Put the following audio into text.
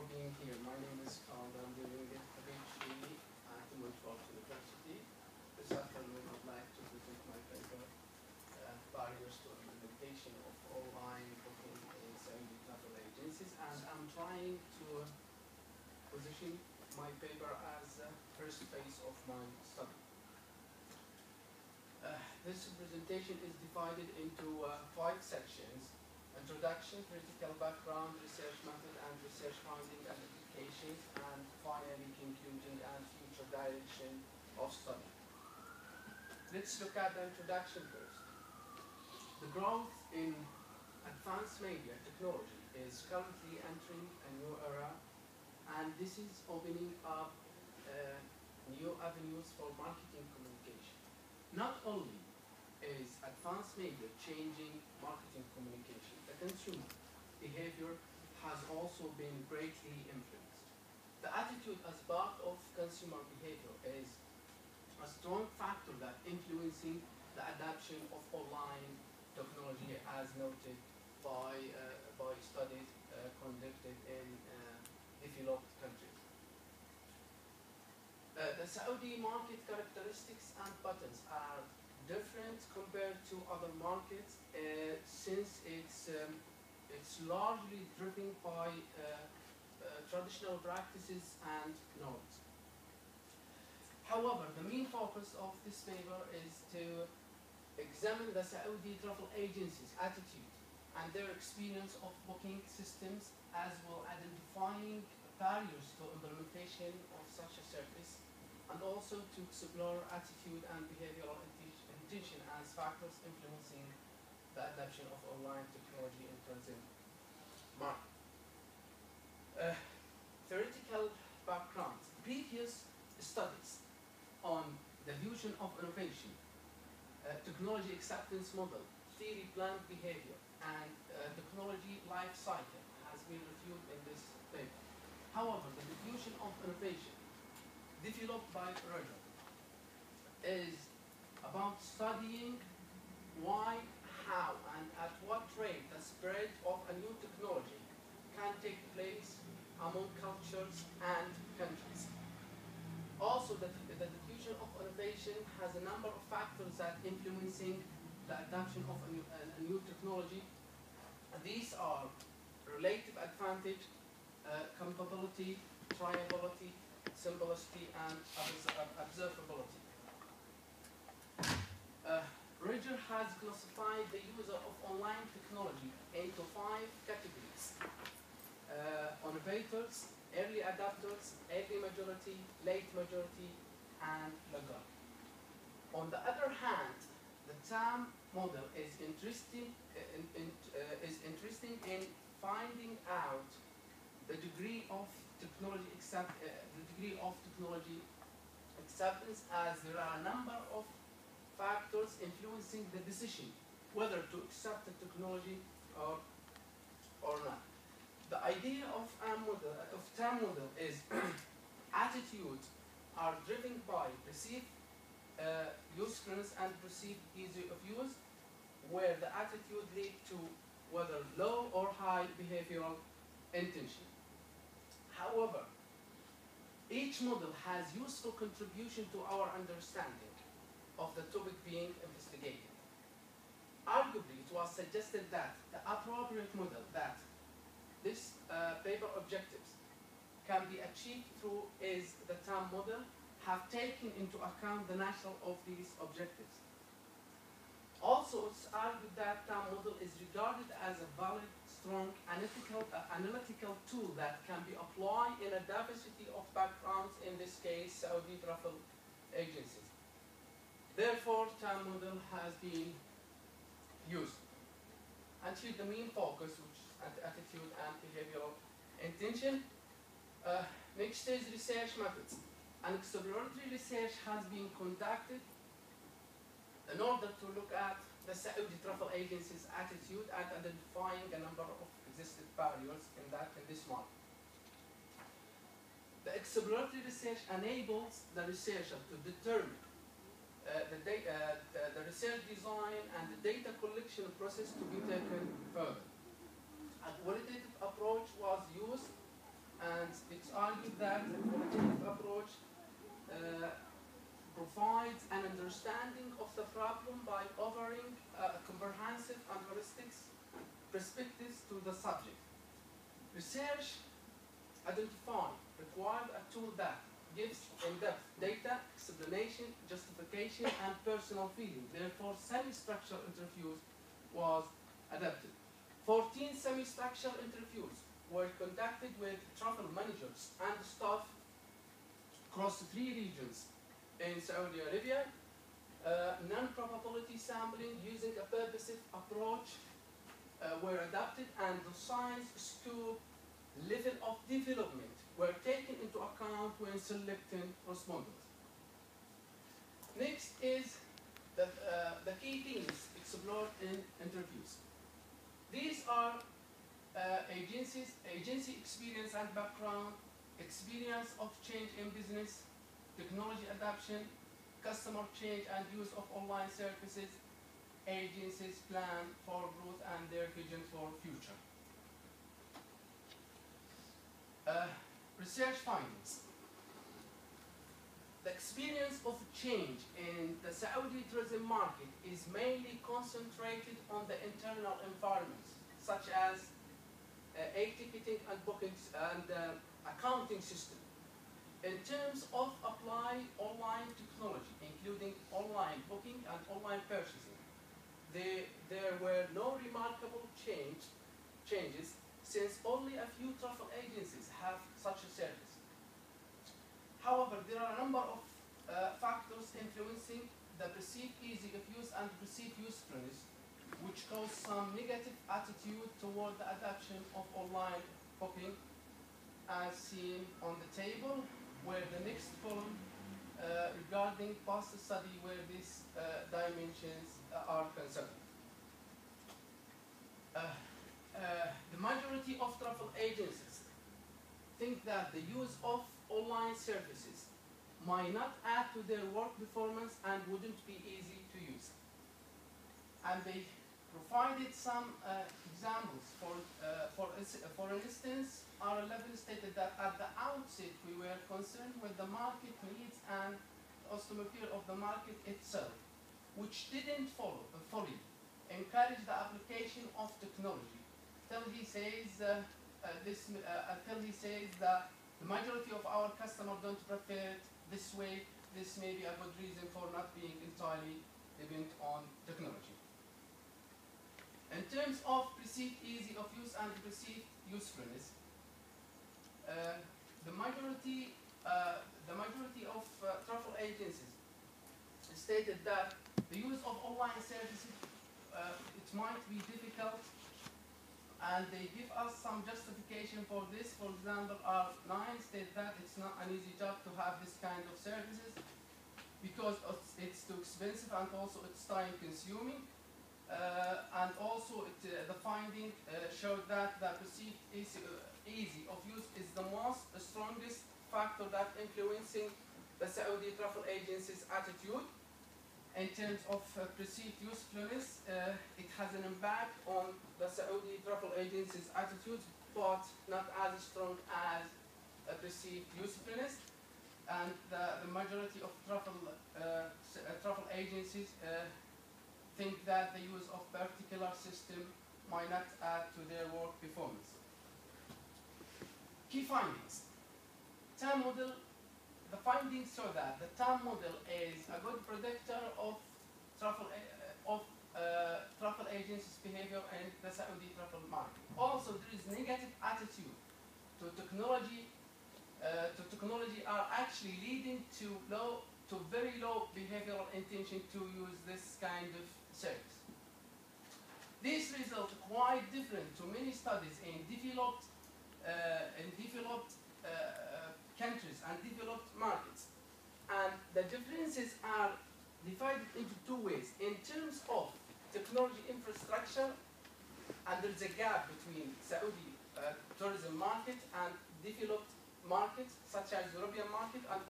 for being here. My name is Khaalid. I'm doing a PhD at Montreal University. This afternoon I'd like to present my paper, Barriers to Implementation of Online Booking in Saudi Travel Agencies, and I'm trying to position my paper as the first phase of my study. This presentation is divided into 5 sections: introduction, critical background, research method and research finding and applications, and finally conclusion and future direction of study. Let's look at the introduction first. The growth in advanced media technology is currently entering a new era, and this is opening up new avenues for marketing communication. Not only is advanced media changing marketing communication, the consumer behavior has also been greatly influenced. The attitude as part of consumer behavior is a strong factor that influencing the adoption of online technology, as noted by studies conducted in developed countries. The Saudi market characteristics and patterns are different compared to other markets since it's largely driven by traditional practices and norms. However, the main focus of this paper is to examine the Saudi travel agencies' attitude and their experience of booking systems, as well as identifying barriers to implementation of such a service, and also to explore attitude and behavioral intention as factors influencing the adoption of online technology in tourism market. Theoretical background. Previous studies on the fusion of innovation, technology acceptance model, theory planned behavior, and technology life cycle has been reviewed in this paper. However, the diffusion of innovation developed by Rogers is about studying why, how, and at what rate the spread of a new technology can take place among cultures and countries. Also, the diffusion of innovation has a number of factors that influencing the adoption of a new technology. And these are relative advantage, compatibility, triability, simplicity, and observability. Roger has classified the user of online technology into 5 categories: innovators, early adopters, early majority, late majority, and laggard. On the other hand, the TAM model is interesting in finding out the degree of technology acceptance, as there are a number of factors influencing the decision whether to accept the technology or not. The idea of TAM model is attitudes are driven by perceived usefulness and perceived ease of use, where the attitude leads to whether low or high behavioral intention. However, each model has useful contribution to our understanding of the topic being investigated. Arguably, it was suggested that the appropriate model that this paper objectives can be achieved through is the TAM model, have taken into account the nature of these objectives. Also, it's argued that TAM model is regarded as a valid, strong, analytical tool that can be applied in a diversity of backgrounds, in this case, Saudi travel agencies. Therefore, TAM model has been used. And here the main focus, which is attitude and behavioral intention. Next is research methods. An exploratory research has been conducted in order to look at the Saudi travel agency's attitude and identifying a number of existing barriers in this market. The exploratory research enables the researcher to determine the research design and the data collection process to be taken further. A qualitative approach was used and it's argued that the qualitative approach provides an understanding of the problem by offering comprehensive and holistic perspectives to the subject. Research identified required a tool that gives in-depth data, explanation, justification, and personal feeling. Therefore, semi-structured interviews was adapted. 14 semi-structured interviews were conducted with travel managers and staff across 3 regions in Saudi Arabia. Non-probability sampling using a purposive approach were adapted, and the science scope level of development were taken into account when selecting respondents. Next is the key themes explored in interviews. These are agency experience and background, experience of change in business, technology adoption, customer change and use of online services, agencies' plan for growth and their vision for future. Research findings. The experience of change in the Saudi tourism market is mainly concentrated on the internal environments, such as ticketing and bookings and accounting system. In terms of applying online technology, including online booking and online purchasing, there were no remarkable changes, since only a few travel agencies have such a service. However, there are a number of factors influencing the perceived ease of use and perceived usefulness, which cause some negative attitude toward the adoption of online booking, as seen on the table, where the next column regarding past study where these dimensions are concerned. The majority of travel agencies think that the use of online services might not add to their work performance and wouldn't be easy to use. And they provided some examples. For instance, R11 stated that at the outset we were concerned with the market needs and automobile of the market itself, which didn't fully encourage the application of technology. Till he says that the majority of our customers don't prefer it this way. This may be a good reason for not being entirely dependent on technology. In terms of perceived ease of use and perceived usefulness, the majority of travel agencies stated that the use of online services it might be difficult, and they give us some justification for this. For example, R9 states that it's not an easy job to have this kind of services because it's too expensive and also it's time consuming. And also the finding showed that the perceived easy of use is the strongest factor that influencing the Saudi travel agency's attitude. In terms of perceived usefulness, it has an impact on the Saudi travel agency's attitude, but not as strong as perceived usefulness. And the majority of travel agencies think that the use of particular system might not add to their work performance. Key findings. TAM model. The findings show that the TAM model is a good predictor of travel agencies' behavior in the Saudi travel market. Also, there is negative attitude to technology. Are actually leading to very low behavioral intention to use this kind of service. These results are quite different to many studies in developed countries and developed markets. And the differences are divided into 2 ways. In terms of technology infrastructure, and there's a gap between Saudi tourism market and developed markets such as European market and